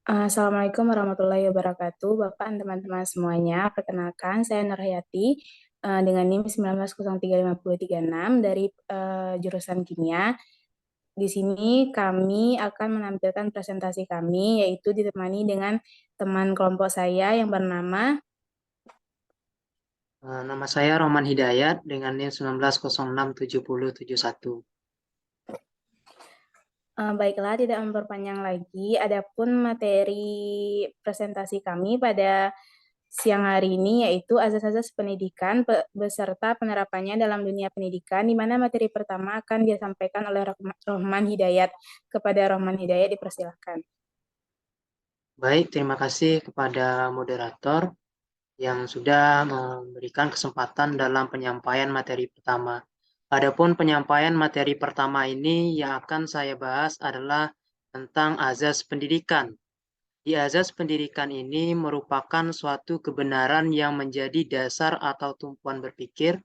Assalamualaikum warahmatullahi wabarakatuh, Bapak dan teman-teman semuanya. Perkenalkan, saya Nurhayati dengan NIM 19035036 dari jurusan Kimia. Di sini kami akan menampilkan presentasi kami, yaitu ditemani dengan teman kelompok saya yang bernama. Nama saya Roman Hidayat dengan NIM 19067071. Baiklah, tidak memperpanjang lagi. Adapun materi presentasi kami pada siang hari ini yaitu azas-azas pendidikan beserta penerapannya dalam dunia pendidikan, di mana materi pertama akan disampaikan oleh Rohman Hidayat. Kepada Rohman Hidayat dipersilahkan. Baik, terima kasih kepada moderator yang sudah memberikan kesempatan dalam penyampaian materi pertama. Adapun penyampaian materi pertama ini yang akan saya bahas adalah tentang azas pendidikan. Di azas pendidikan ini merupakan suatu kebenaran yang menjadi dasar atau tumpuan berpikir,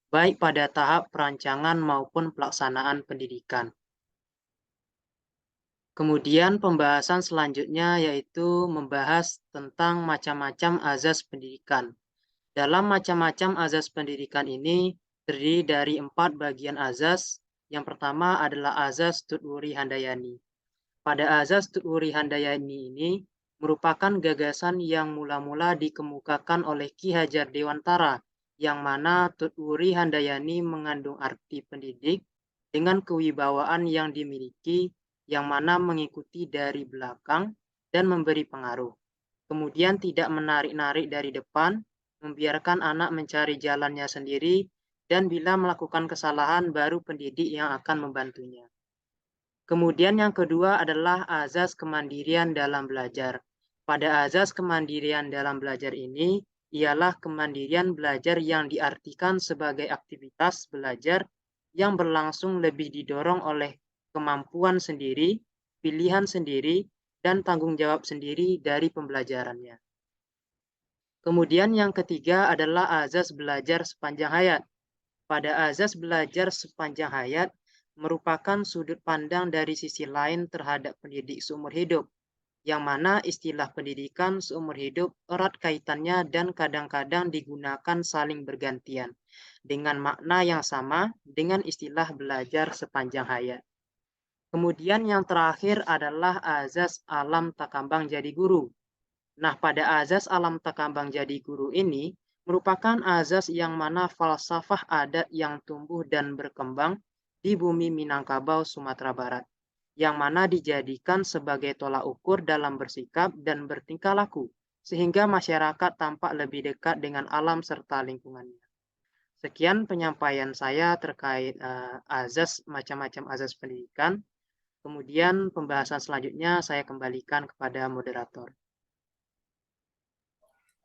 baik pada tahap perancangan maupun pelaksanaan pendidikan. Kemudian pembahasan selanjutnya yaitu membahas tentang macam-macam azas pendidikan. Dalam macam-macam azas pendidikan ini terdiri dari 4 bagian azas. Yang pertama adalah azas Tutwuri Handayani. Pada azas Tutwuri Handayani ini merupakan gagasan yang mula-mula dikemukakan oleh Ki Hajar Dewantara, yang mana Tutwuri Handayani mengandung arti pendidik dengan kewibawaan yang dimiliki, yang mana mengikuti dari belakang dan memberi pengaruh. Kemudian tidak menarik-narik dari depan, membiarkan anak mencari jalannya sendiri, dan bila melakukan kesalahan baru pendidik yang akan membantunya. Kemudian yang kedua adalah azas kemandirian dalam belajar. Pada azas kemandirian dalam belajar ini, ialah kemandirian belajar yang diartikan sebagai aktivitas belajar yang berlangsung lebih didorong oleh kemampuan sendiri, pilihan sendiri, dan tanggung jawab sendiri dari pembelajarannya. Kemudian yang ketiga adalah azas belajar sepanjang hayat. Pada azas belajar sepanjang hayat merupakan sudut pandang dari sisi lain terhadap pendidik seumur hidup, yang mana istilah pendidikan seumur hidup erat kaitannya dan kadang-kadang digunakan saling bergantian, dengan makna yang sama dengan istilah belajar sepanjang hayat. Kemudian yang terakhir adalah azas alam takambang jadi guru. Nah, pada azas alam takambang jadi guru ini merupakan azas yang mana falsafah adat yang tumbuh dan berkembang di bumi Minangkabau, Sumatera Barat, yang mana dijadikan sebagai tolak ukur dalam bersikap dan bertingkah laku, sehingga masyarakat tampak lebih dekat dengan alam serta lingkungannya. Sekian penyampaian saya terkait azas macam-macam azas pendidikan. Kemudian pembahasan selanjutnya saya kembalikan kepada moderator.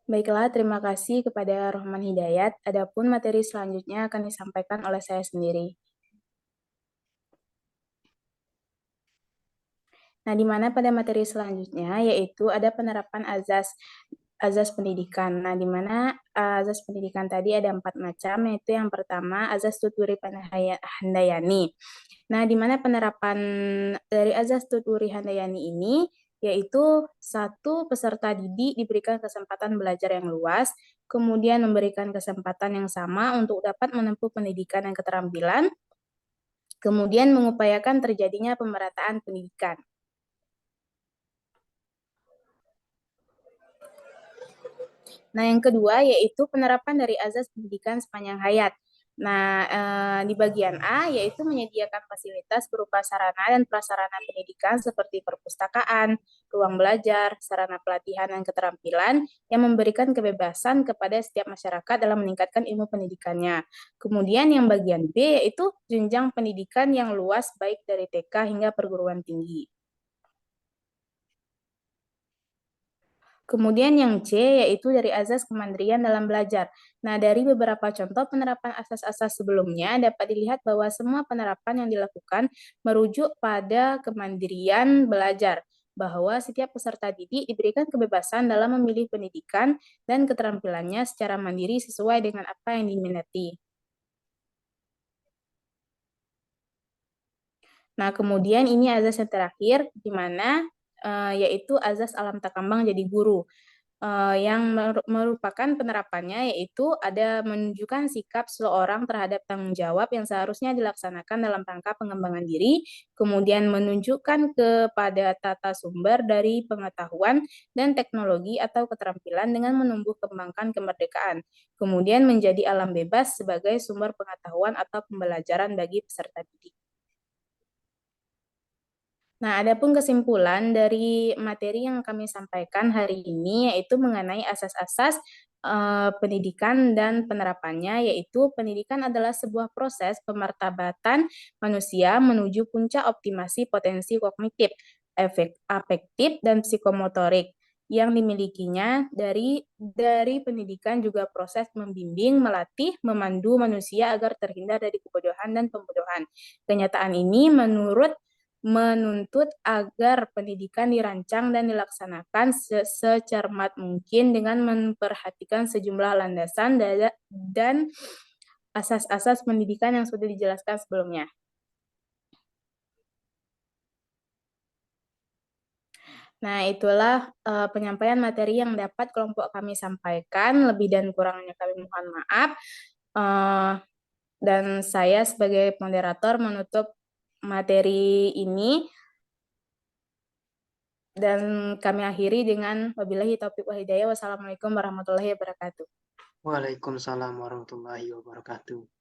Baiklah, terima kasih kepada Rohman Hidayat. Adapun materi selanjutnya akan disampaikan oleh saya sendiri. Nah, di mana pada materi selanjutnya yaitu ada penerapan azas pendidikan. Nah, di mana azas pendidikan tadi ada 4 macam, yaitu yang pertama azas tuturi handayani. Nah, di mana penerapan dari azas tuturi handayani ini yaitu satu, peserta didik diberikan kesempatan belajar yang luas, kemudian memberikan kesempatan yang sama untuk dapat menempuh pendidikan dan keterampilan, kemudian mengupayakan terjadinya pemerataan pendidikan. Nah, yang kedua yaitu penerapan dari azas pendidikan sepanjang hayat. Nah, di bagian A yaitu menyediakan fasilitas berupa sarana dan prasarana pendidikan seperti perpustakaan, ruang belajar, sarana pelatihan dan keterampilan yang memberikan kebebasan kepada setiap masyarakat dalam meningkatkan ilmu pendidikannya. Kemudian yang bagian B yaitu jenjang pendidikan yang luas baik dari TK hingga perguruan tinggi. Kemudian yang C yaitu dari azas kemandirian dalam belajar. Nah, dari beberapa contoh penerapan asas-asas sebelumnya dapat dilihat bahwa semua penerapan yang dilakukan merujuk pada kemandirian belajar, bahwa setiap peserta didik diberikan kebebasan dalam memilih pendidikan dan keterampilannya secara mandiri sesuai dengan apa yang diminati. Nah, kemudian ini azas yang terakhir, di mana yaitu azas alam takambang jadi guru. Yang merupakan penerapannya yaitu ada menunjukkan sikap seseorang terhadap tanggung jawab yang seharusnya dilaksanakan dalam rangka pengembangan diri, kemudian menunjukkan kepada tata sumber dari pengetahuan dan teknologi atau keterampilan dengan menumbuh kembangkan kemerdekaan, kemudian menjadi alam bebas sebagai sumber pengetahuan atau pembelajaran bagi peserta didik. Nah, adapun kesimpulan dari materi yang kami sampaikan hari ini yaitu mengenai asas-asas pendidikan dan penerapannya, yaitu pendidikan adalah sebuah proses pemartabatan manusia menuju puncak optimasi potensi kognitif, afektif, dan psikomotorik yang dimilikinya. Dari pendidikan juga proses membimbing, melatih, memandu manusia agar terhindar dari kebodohan dan pembodohan. Kenyataan ini menuntut agar pendidikan dirancang dan dilaksanakan secermat mungkin dengan memperhatikan sejumlah landasan dan asas-asas pendidikan yang sudah dijelaskan sebelumnya. Nah, itulah penyampaian materi yang dapat kelompok kami sampaikan. Lebih dan kurangnya kami mohon maaf. Dan saya sebagai moderator menutup materi ini. Dan kami akhiri dengan wabillahi taufiq wal hidayah. Wassalamualaikum warahmatullahi wabarakatuh. Waalaikumsalam warahmatullahi wabarakatuh.